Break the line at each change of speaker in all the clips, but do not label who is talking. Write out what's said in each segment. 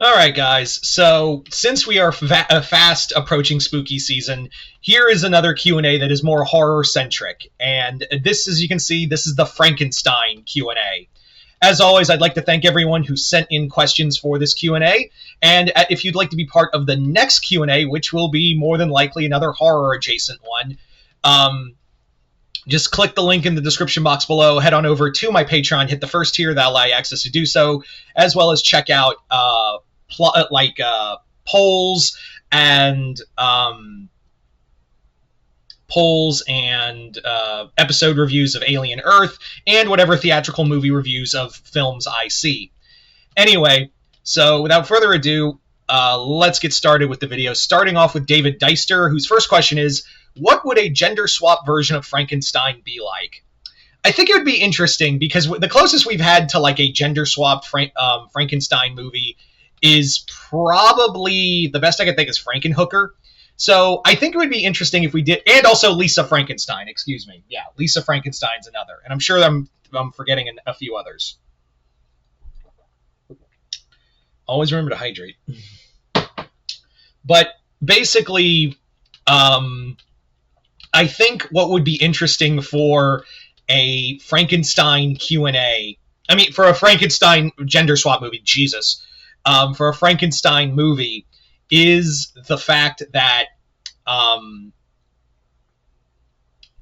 All right, guys. So, since we are fast approaching spooky season, here is another Q&A that is more horror centric. And this, as you can see, this is the Frankenstein Q&A. As always, I'd like to thank everyone who sent in questions for this Q&A. And if you'd like to be part of the next Q&A, which will be more than likely another horror adjacent one, just click the link in the description box below, head on over to my Patreon, hit the first tier, that'll allow you access to do so, as well as check out polls and episode reviews of Alien Earth and whatever theatrical movie reviews of films I see. Anyway, so without further ado, let's get started with the video, starting off with David Deister, whose first question is, what would a gender swap version of Frankenstein be like? I think it would be interesting because the closest we've had to like a gender swapped Frankenstein movie is probably, the best I can think is Frankenhooker. So I think it would be interesting if we did, and also Lisa Frankenstein, excuse me. Yeah, Lisa Frankenstein's another. And I'm sure I'm forgetting a few others. Always remember to hydrate. But basically, I think what would be interesting for a Frankenstein Q&A, I mean, for a Frankenstein gender swap movie, Jesus, for a Frankenstein movie, is the fact that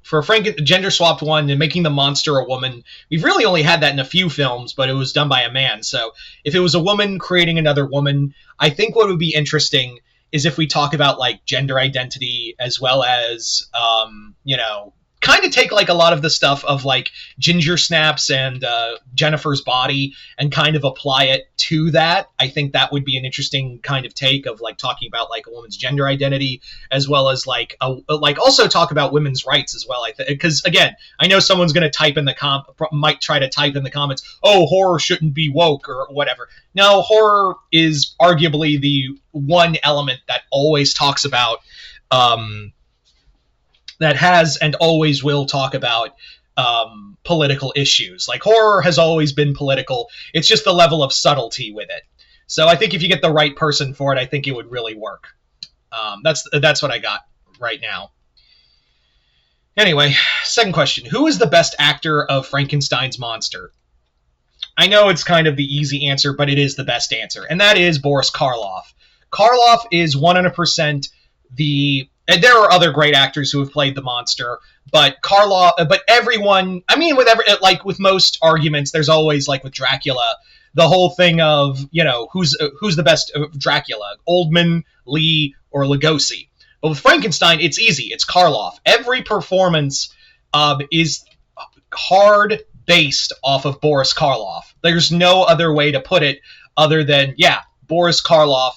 for a gender swapped one and making the monster a woman, we've really only had that in a few films, but it was done by a man. So if it was a woman creating another woman, I think what would be interesting is if we talk about like gender identity as well as, kind of take like a lot of the stuff of like Ginger Snaps and Jennifer's Body and kind of apply it to that. I think that would be an interesting kind of take of like talking about like a woman's gender identity as well as like also talk about women's rights as well. I think because again, I know someone's going to might try to type in the comments, oh, horror shouldn't be woke or whatever. No, horror is arguably the one element that always talks about that has and always will talk about political issues. Like horror has always been political. It's just the level of subtlety with it. So I think if you get the right person for it, I think it would really work. That's what I got right now. Anyway, second question. Who is the best actor of Frankenstein's monster? I know it's kind of the easy answer, but it is the best answer, and that is Boris Karloff. Karloff is 100% and there are other great actors who have played the monster, but everyone, I mean, with most arguments, there's always like with Dracula, the whole thing of, who's the best Dracula, Oldman, Lee, or Lugosi. But with Frankenstein, it's easy. It's Karloff. Every performance is hard based off of Boris Karloff. There's no other way to put it other than, Boris Karloff.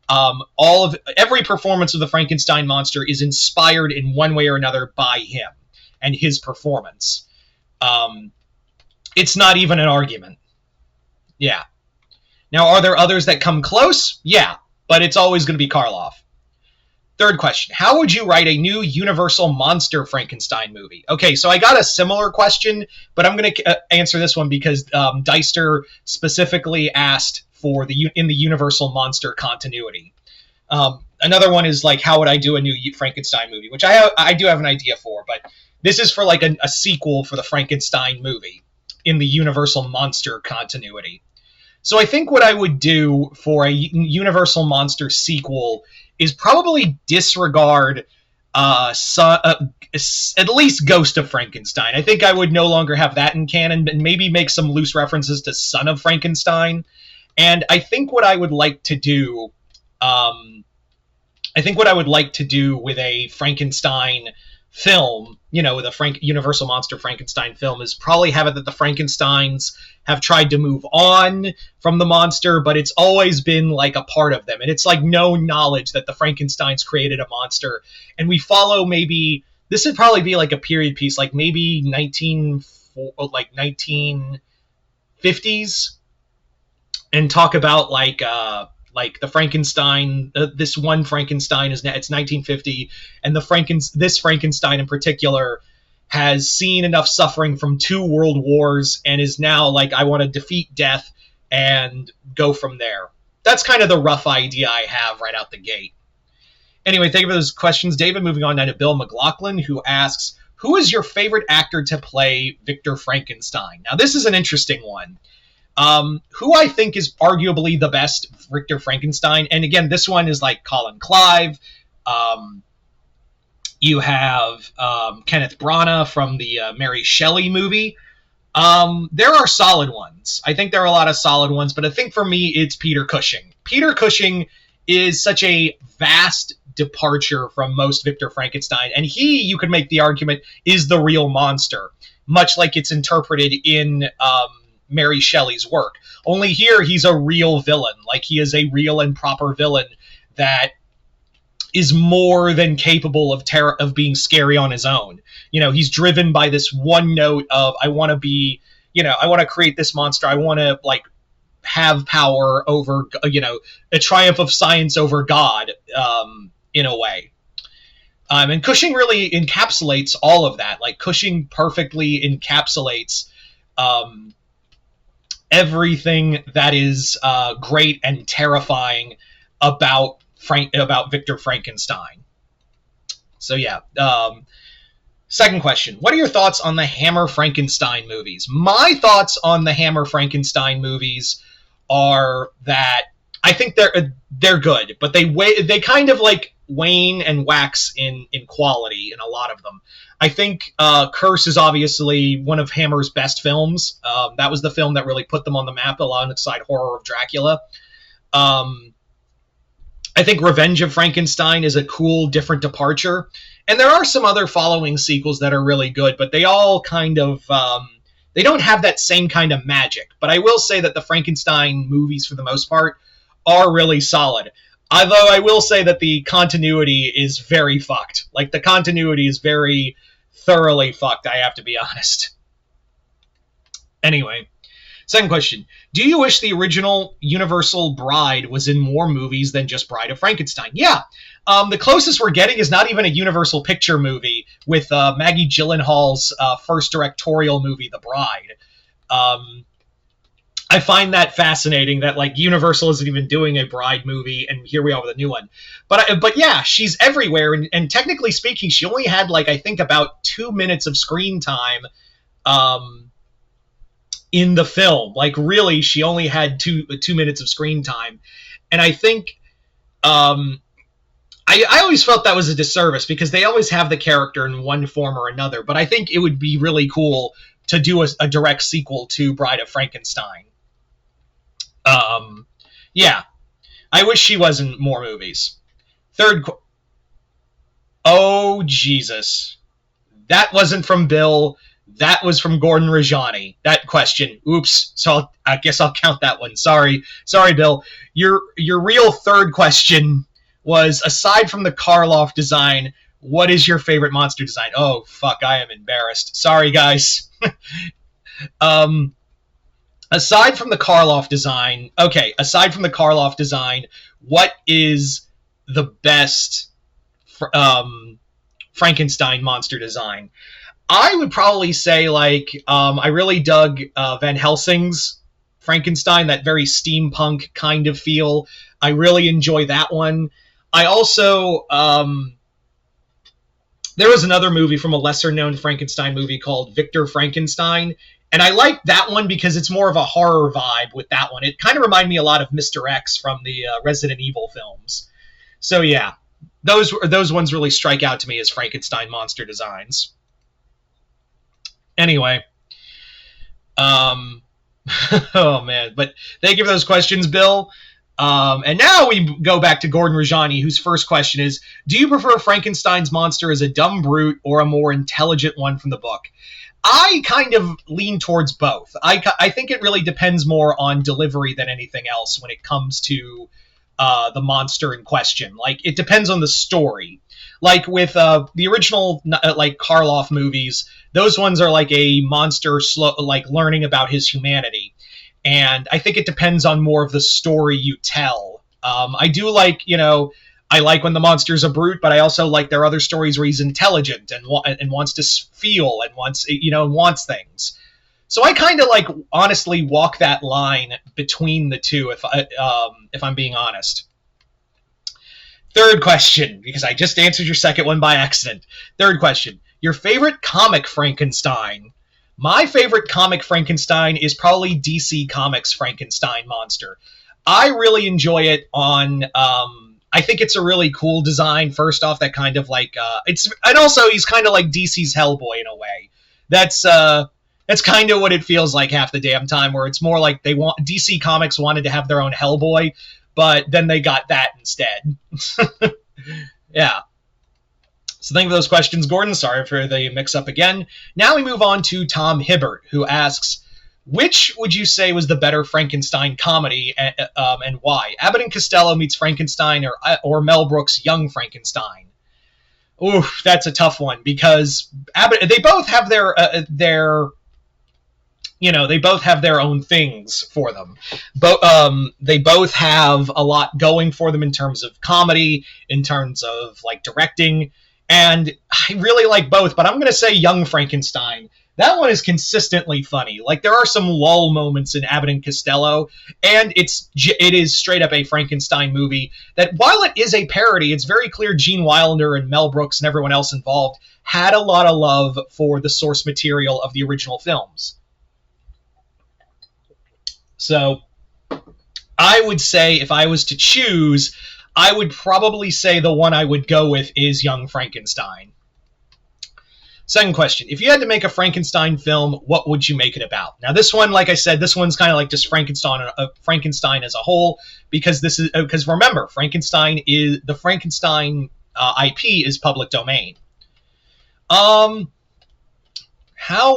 Every performance of the Frankenstein monster is inspired in one way or another by him and his performance. It's not even an argument. Yeah. Now, are there others that come close? Yeah, but it's always going to be Karloff. Third question. How would you write a new Universal Monster Frankenstein movie? Okay, so I got a similar question, but I'm going to answer this one because Deister specifically asked for in the Universal Monster continuity. Another one is like, how would I do a new Frankenstein movie, which I do have an idea for, but this is for like a sequel for the Frankenstein movie in the Universal Monster continuity. So I think what I would do for a Universal Monster sequel is probably disregard at least Ghost of Frankenstein. I think I would no longer have that in canon, but maybe make some loose references to Son of Frankenstein. And I think what I would like to do, with a Frankenstein film, with a Universal Monster Frankenstein film, is probably have it that the Frankensteins have tried to move on from the monster, but it's always been like a part of them. And it's like known knowledge that the Frankensteins created a monster. And we follow this would probably be like a period piece, like maybe 1950s. And talk about like the Frankenstein. This one Frankenstein it's 1950, and this Frankenstein in particular has seen enough suffering from 2 world wars and is now like, I want to defeat death and go from there. that's kind of the rough idea I have right out the gate. Anyway, thank you for those questions, David. Moving on now to Bill McLaughlin, who asks, who is your favorite actor to play Victor Frankenstein? Now, this is an interesting one. Who I think is arguably the best Victor Frankenstein, and again, this one is like Colin Clive. You have Kenneth Branagh from the Mary Shelley movie. There are solid ones. I think there are a lot of solid ones, but I think for me, it's Peter Cushing. Peter Cushing is such a vast departure from most Victor Frankenstein, and he, you could make the argument, is the real monster, much like it's interpreted in Mary Shelley's work. Only here, he's a real villain. Like, he is a real and proper villain that is more than capable of being scary on his own. You know, he's driven by this one note of, I want to be, you know, I want to create this monster. I want to, like, have power over, you know, a triumph of science over God, in a way. And Cushing really encapsulates all of that. Like, Cushing perfectly encapsulates everything that is great and terrifying about Victor Frankenstein. So yeah. Second question. What are your thoughts on the Hammer Frankenstein movies? My thoughts on the Hammer Frankenstein movies are that I think they're good, but they kind of like wane and wax in quality in a lot of them. I think Curse is obviously one of Hammer's best films. That was the film that really put them on the map alongside Horror of Dracula. I think Revenge of Frankenstein is a cool, different departure. And there are some other following sequels that are really good, but they all kind of, they don't have that same kind of magic. But I will say that the Frankenstein movies, for the most part, are really solid. Although I will say that the continuity is very fucked. Like, the continuity is very thoroughly fucked, I have to be honest. Anyway, second question. Do you wish the original Universal Bride was in more movies than just Bride of Frankenstein? Yeah. The closest we're getting is not even a Universal Picture movie with Maggie Gyllenhaal's first directorial movie, The Bride. I find that fascinating that, like, Universal isn't even doing a Bride movie, and here we are with a new one. But yeah, she's everywhere, and technically speaking, she only had, like, I think about 2 minutes of screen time in the film. Like, really, she only had two minutes of screen time. And I think I always felt that was a disservice, because they always have the character in one form or another. But I think it would be really cool to do a direct sequel to Bride of Frankenstein. Yeah. I wish she was in more movies. Oh, Jesus. That wasn't from Bill. That was from Gordon Rajani, that question. Oops. So I guess I'll count that one. Sorry, Bill. Your real third question was, aside from the Karloff design, what is your favorite monster design? Oh, fuck, I am embarrassed. Sorry, guys. Aside from the Karloff design, what is the best Frankenstein monster design? I would probably say, like, I really dug Van Helsing's Frankenstein, that very steampunk kind of feel. I really enjoy that one. I also, there was another movie from a lesser-known Frankenstein movie called Victor Frankenstein, and I liked that one because it's more of a horror vibe with that one. It kind of reminded me a lot of Mr. X from the Resident Evil films. So yeah, those ones really strike out to me as Frankenstein monster designs. Anyway, oh man, but thank you for those questions, Bill. And now we go back to Gordon Rajani, whose first question is, do you prefer Frankenstein's monster as a dumb brute or a more intelligent one from the book? I kind of lean towards both. I think it really depends more on delivery than anything else when it comes to the monster in question. Like, it depends on the story. Like with the original like Karloff movies, those ones are like a monster like learning about his humanity. And I think it depends on more of the story you tell. I do like, I like when the monster's a brute, but I also like there are other stories where he's intelligent and wants to feel and wants things. So I kind of like honestly walk that line between the two, if I'm being honest. Third question, because I just answered your second one by accident. Third question: your favorite comic Frankenstein? My favorite comic Frankenstein is probably DC Comics Frankenstein monster. I really enjoy it on. I think it's a really cool design. First off, that kind of like it's, and also he's kind of like DC's Hellboy in a way. That's kind of what it feels like half the damn time. Where it's more like DC Comics wanted to have their own Hellboy, but then they got that instead. Yeah. So thank you for those questions, Gordon. Sorry for the mix-up again. Now we move on to Tom Hibbert, who asks, which would you say was the better Frankenstein comedy, and why? Abbott and Costello meets Frankenstein, or Mel Brooks' Young Frankenstein? Oof, that's a tough one, because they both have they both have their own things for them. They both have a lot going for them in terms of comedy, in terms of like directing, and I really like both, but I'm going to say Young Frankenstein. That one is consistently funny. Like, there are some lull moments in Abbott and Costello, and it is straight up a Frankenstein movie that, while it is a parody, it's very clear Gene Wilder and Mel Brooks and everyone else involved had a lot of love for the source material of the original films. So I would say, if I was to choose, I would probably say the one I would go with is Young Frankenstein. Second question: if you had to make a Frankenstein film, what would you make it about? Now, this one, like I said, this one's kind of like just Frankenstein as a whole, because remember, Frankenstein IP is public domain. How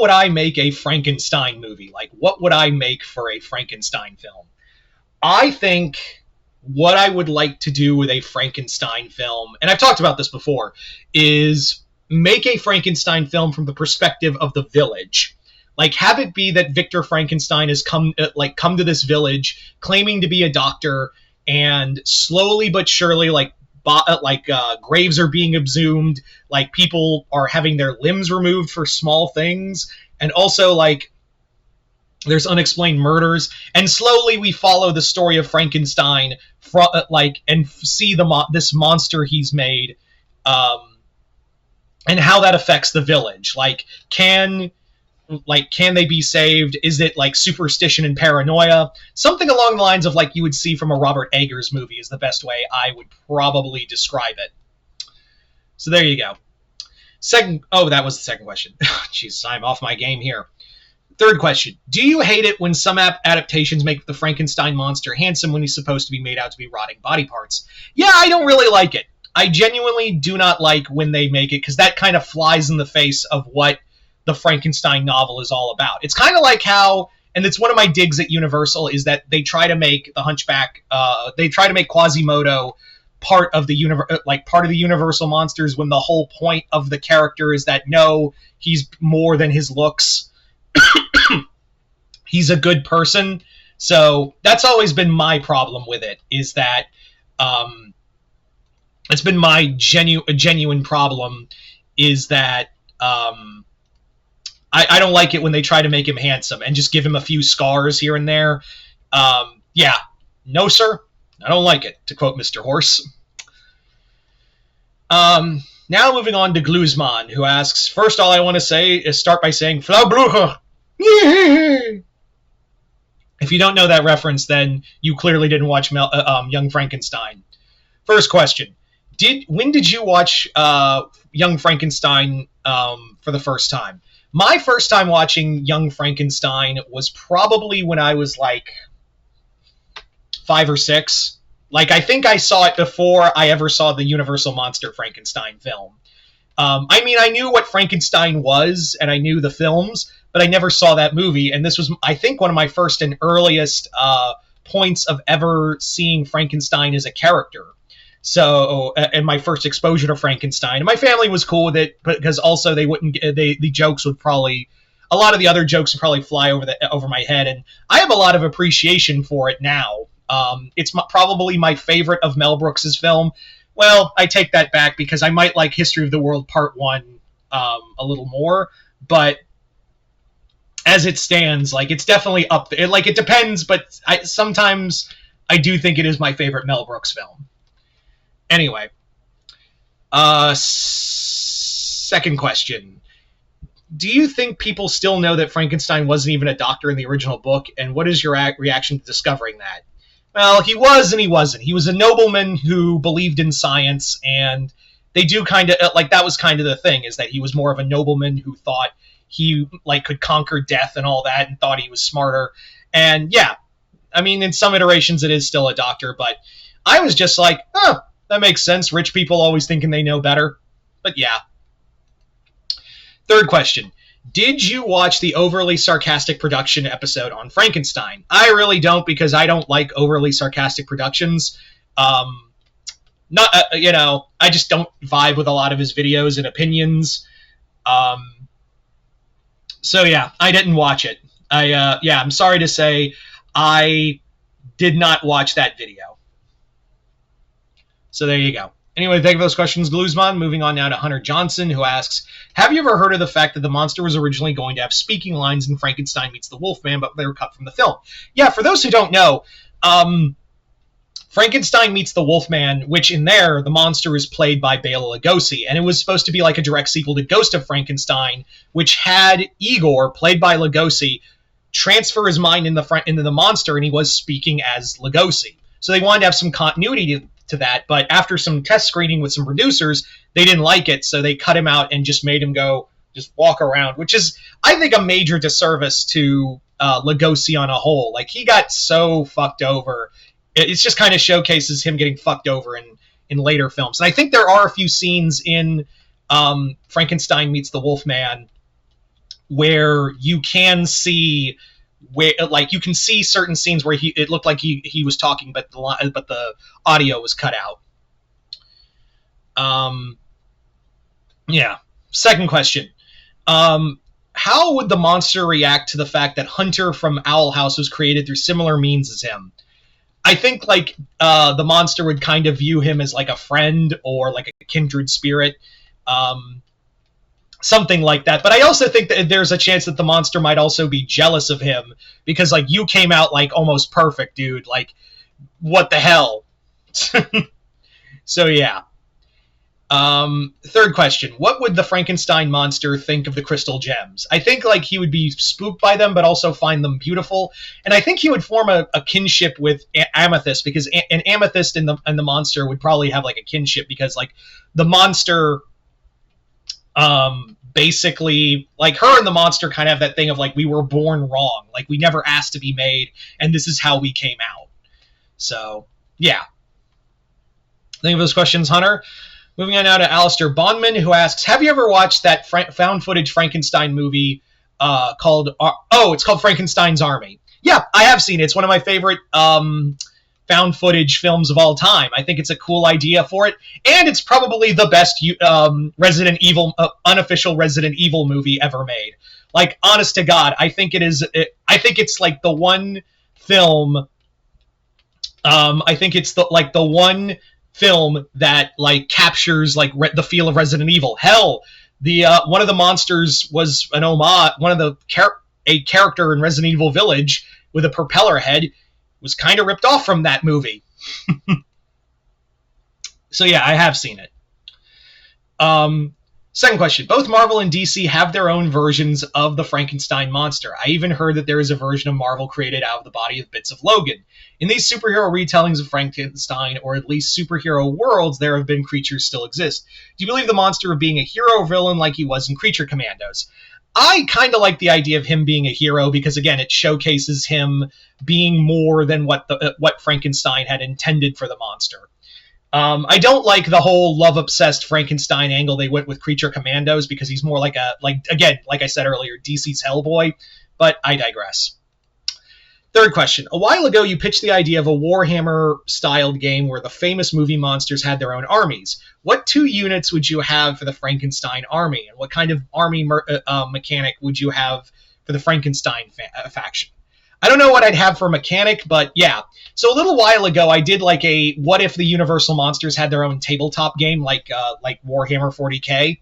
would I make a Frankenstein movie? Like, what would I make for a Frankenstein film? I think what I would like to do with a Frankenstein film, and I've talked about this before, is make a Frankenstein film from the perspective of the village. Like, have it be that Victor Frankenstein has come to this village claiming to be a doctor, and slowly but surely, graves are being exhumed, like people are having their limbs removed for small things, and also like there's unexplained murders, and slowly we follow the story of Frankenstein and see this monster he's made, and how that affects the village. Can they be saved? Is it like superstition and paranoia? Something along the lines of like you would see from a Robert Eggers movie is the best way I would probably describe it. So there you go. That was the second question. Jeez, I'm off my game here. Third question: do you hate it when some adaptations make the Frankenstein monster handsome when he's supposed to be made out to be rotting body parts? Yeah, I don't really like it. I genuinely do not like when they make it, because that kind of flies in the face of what the Frankenstein novel is all about. It's kind of like how, and it's one of my digs at Universal, is that they try to make the Hunchback, they try to make Quasimodo part of the Universal monsters, when the whole point of the character is that no, he's more than his looks. He's a good person. So that's always been my problem with it, is that it's been my genuine problem, is that I don't like it when they try to make him handsome and just give him a few scars here and there. Yeah, no sir, I don't like it, to quote Mr. Horse. Now moving on to Glusman, who asks, first all I want to say is start by saying Frau Brucher. If you don't know that reference, then you clearly didn't watch Young Frankenstein. First question: when did you watch Young Frankenstein for the first time? My first time watching Young Frankenstein was probably when I was like 5 or 6. Like, I think I saw it before I ever saw the Universal Monster Frankenstein film. I mean, I knew what Frankenstein was, and I knew the films, but I never saw that movie, and this was, I think, one of my first and earliest points of ever seeing Frankenstein as a character. So, and my first exposure to Frankenstein. And my family was cool with it, because also the jokes would probably, a lot of the other jokes would probably fly over my head, and I have a lot of appreciation for it now. It's probably my favorite of Mel Brooks's film. Well, I take that back, because I might like History of the World Part 1 a little more, but as it stands, like it's definitely up there. Like it depends, but sometimes I do think it is my favorite Mel Brooks film. Anyway, second question. Do you think people still know that Frankenstein wasn't even a doctor in the original book, and what is your reaction to discovering that? Well, he was and he wasn't. He was a nobleman who believed in science, and they do kind of like that was kind of the thing, is that he was more of a nobleman who thought he like could conquer death and all that, and thought he was smarter. And yeah, I mean, in some iterations, it is still a doctor, but I was just like, oh, that makes sense. Rich people always thinking they know better. But yeah. Third question. Did you watch the overly sarcastic production episode on Frankenstein? I really don't, because I don't like overly sarcastic productions. Not I just don't vibe with a lot of his videos and opinions. So yeah, I didn't watch it. I'm sorry to say, I did not watch that video. So there you go. Anyway, thank you for those questions, Gluzman. Moving on now to Hunter Johnson, who asks, have you ever heard of the fact that the monster was originally going to have speaking lines in Frankenstein Meets the Wolfman, but they were cut from the film? Yeah, for those who don't know, Frankenstein Meets the Wolfman, which in there, the monster is played by Bela Lugosi, and it was supposed to be like a direct sequel to Ghost of Frankenstein, which had Igor, played by Lugosi, transfer his mind into the monster, and he was speaking as Lugosi. So they wanted to have some continuity to that, but after some test screening with some producers, they didn't like it, so they cut him out and just made him go just walk around, which is, I think, a major disservice to Lugosi on a whole. Like, he got so fucked over. It just kind of showcases him getting fucked over in later films. And I think there are a few scenes in Frankenstein Meets the Wolfman where you can see certain scenes where it looked like he was talking, but the audio was cut out. Yeah. Second question. How would the monster react to the fact that Hunter from Owl House was created through similar means as him? I think the monster would kind of view him as like a friend or like a kindred spirit. Something like that. But I also think that there's a chance that the monster might also be jealous of him, because like, you came out like almost perfect, dude. Like, what the hell? So yeah. Third question. What would the Frankenstein monster think of the crystal gems? I think like he would be spooked by them, but also find them beautiful. And I think he would form a kinship with Amethyst, because an Amethyst and the monster would probably have like a kinship, because like the monster, basically, like, her and the monster kind of have that thing of like, we were born wrong, like we never asked to be made, and this is how we came out. So yeah. Think of those questions, Hunter. Moving on now to Alistair Bondman, who asks, have you ever watched that found footage Frankenstein movie it's called Frankenstein's Army? Yeah, I have seen it. It's one of my favorite found footage films of all time. I think it's a cool idea for it, and it's probably the best Resident Evil unofficial Resident Evil movie ever made. Like, honest to God, I think it is. I think it's like the one film. I think it's the one film that like captures like the feel of Resident Evil. Hell, the one of the monsters was an homage. One of the a character in Resident Evil Village with a propeller head was kind of ripped off from that movie. So yeah, I have seen it. Second question. Both Marvel and DC have their own versions of the Frankenstein monster. I even heard that there is a version of Marvel created out of the body of bits of Logan. In these superhero retellings of Frankenstein, or at least superhero worlds, there have been creatures still exist. Do you believe the monster of being a hero or villain like he was in Creature Commandos? I kind of like the idea of him being a hero, because again, it showcases him being more than what Frankenstein had intended for the monster. I don't like the whole love-obsessed Frankenstein angle they went with Creature Commandos, because he's more like I said earlier, DC's Hellboy, but I digress. Third question. A while ago, you pitched the idea of a Warhammer-styled game where the famous movie monsters had their own armies. What 2 units would you have for the Frankenstein army, and what kind of army mechanic would you have for the Frankenstein faction? I don't know what I'd have for mechanic, but yeah. So a little while ago, I did like a what if the Universal Monsters had their own tabletop game, like Warhammer 40K.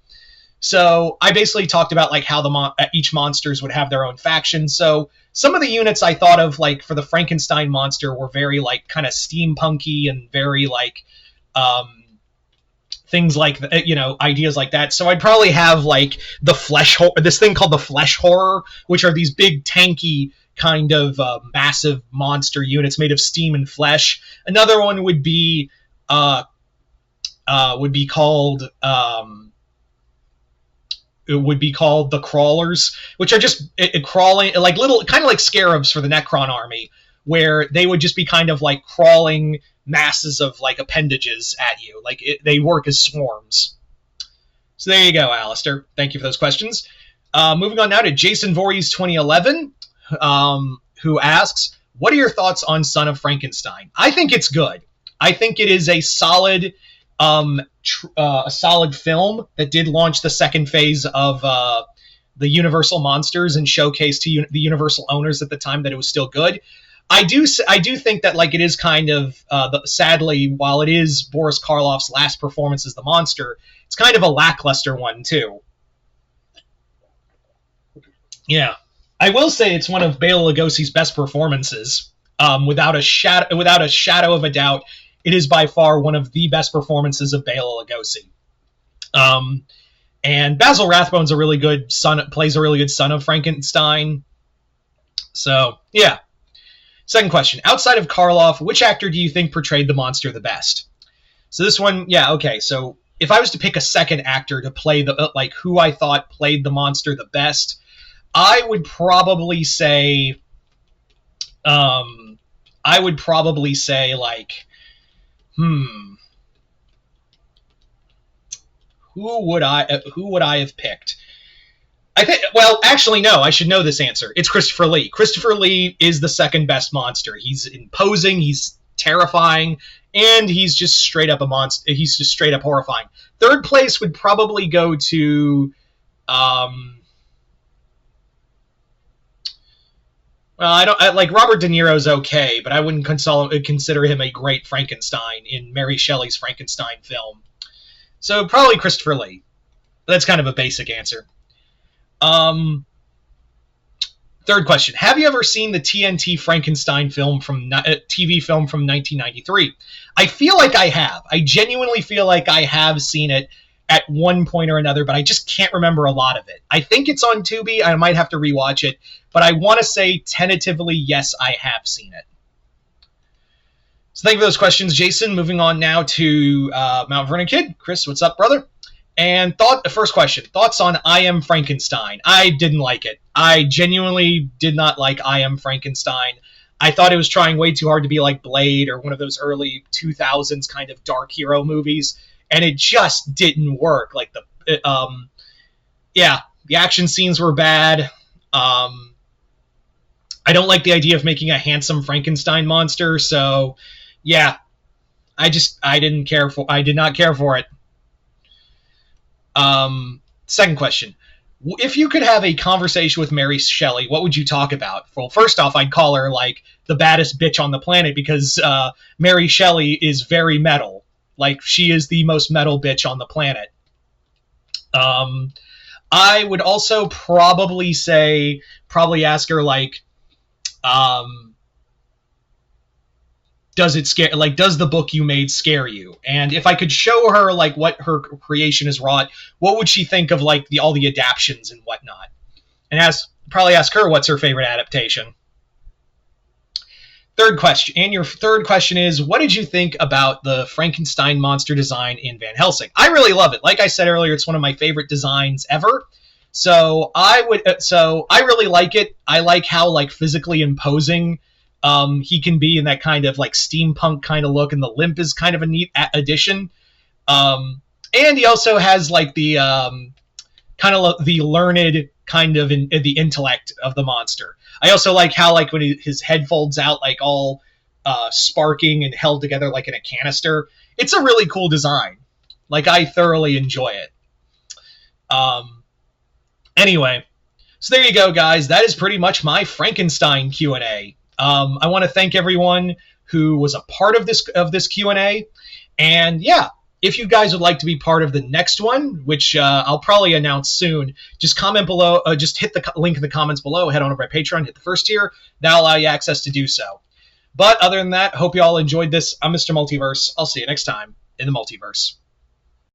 So I basically talked about like how each monsters would have their own faction. So some of the units I thought of like for the Frankenstein monster were very like kind of steampunky and very like um, things like ideas like that. So I'd probably have like this thing called the flesh horror, which are these big tanky kind of massive monster units made of steam and flesh. Another one would be called it would be called the crawlers, which are just crawling like little kind of like scarabs for the Necron army, where they would just be kind of like crawling masses of like appendages at you. Like they work as swarms. So there you go, Alistair. Thank you for those questions. Moving on now to Jason Voorhees 2011, who asks, what are your thoughts on Son of Frankenstein? I think it's good. I think it is a solid film that did launch the second phase of the Universal monsters and showcase to the Universal owners at the time that it was still good. I do think that like it is kind of sadly, while it is Boris Karloff's last performance as the monster, it's kind of a lackluster one too. Yeah, I will say it's one of Bela Lugosi's best performances, without a shadow of a doubt. It is by far one of the best performances of Bela Lugosi. And Basil Rathbone's plays a really good son of Frankenstein. So, yeah. Second question. Outside of Karloff, which actor do you think portrayed the monster the best? So this one, yeah, okay. So if I was to pick a second actor to play who I thought played the monster the best, I would probably say, who would I have picked? I think, well, actually, no, I should know this answer. It's Christopher Lee. Christopher Lee is the second best monster. He's imposing, he's terrifying, and he's just straight up a monster. He's just straight up horrifying. Third place would probably go to, like Robert De Niro's okay, but I wouldn't consider him a great Frankenstein in Mary Shelley's Frankenstein film. So probably Christopher Lee. That's kind of a basic answer. Third question. Have you ever seen the TNT Frankenstein film TV film from 1993? I feel like I have. I genuinely feel like I have seen it at one point or another, but I just can't remember a lot of it. I think it's on Tubi. I might have to rewatch it, but I want to say tentatively, yes, I have seen it. So thank you for those questions, Jason. Moving on now to Mount Vernon Kid. Chris, what's up, brother? And first question, thoughts on I Am Frankenstein. I didn't like it. I genuinely did not like I Am Frankenstein. I thought it was trying way too hard to be like Blade or one of those early 2000s kind of dark hero movies, and it just didn't work. Like the action scenes were bad. I don't like the idea of making a handsome Frankenstein monster, so yeah, I did not care for it. Second question. If you could have a conversation with Mary Shelley, what would you talk about? Well, first off, I'd call her like the baddest bitch on the planet because Mary Shelley is very metal. Like, she is the most metal bitch on the planet. I would also probably ask her like, does the book you made scare you? And if I could show her like what her creation has wrought, what would she think of like all the adaptions and whatnot? And probably ask her what's her favorite adaptation. Third question. And your third question is, what did you think about the Frankenstein monster design in Van Helsing? I really love it. Like I said earlier, it's one of my favorite designs ever. So I really like it. I like how like physically imposing he can be in that kind of like steampunk kind of look, and the limp is kind of a neat addition. And he also has like the kind of the learned kind of the intellect of the monster. I also like how like when his head folds out like all sparking and held together like in a canister. It's a really cool design. Like, I thoroughly enjoy it. Anyway, so there you go, guys. That is pretty much my Frankenstein Q&A. I want to thank everyone who was a part of this Q&A. And yeah, If you guys would like to be part of the next one, which I'll probably announce soon, just comment below. Just hit the link in the comments below. Head on over to Patreon, hit the first tier. That'll allow you access to do so. But other than that, hope you all enjoyed this. I'm Mr. Multiverse. I'll see you next time in the multiverse.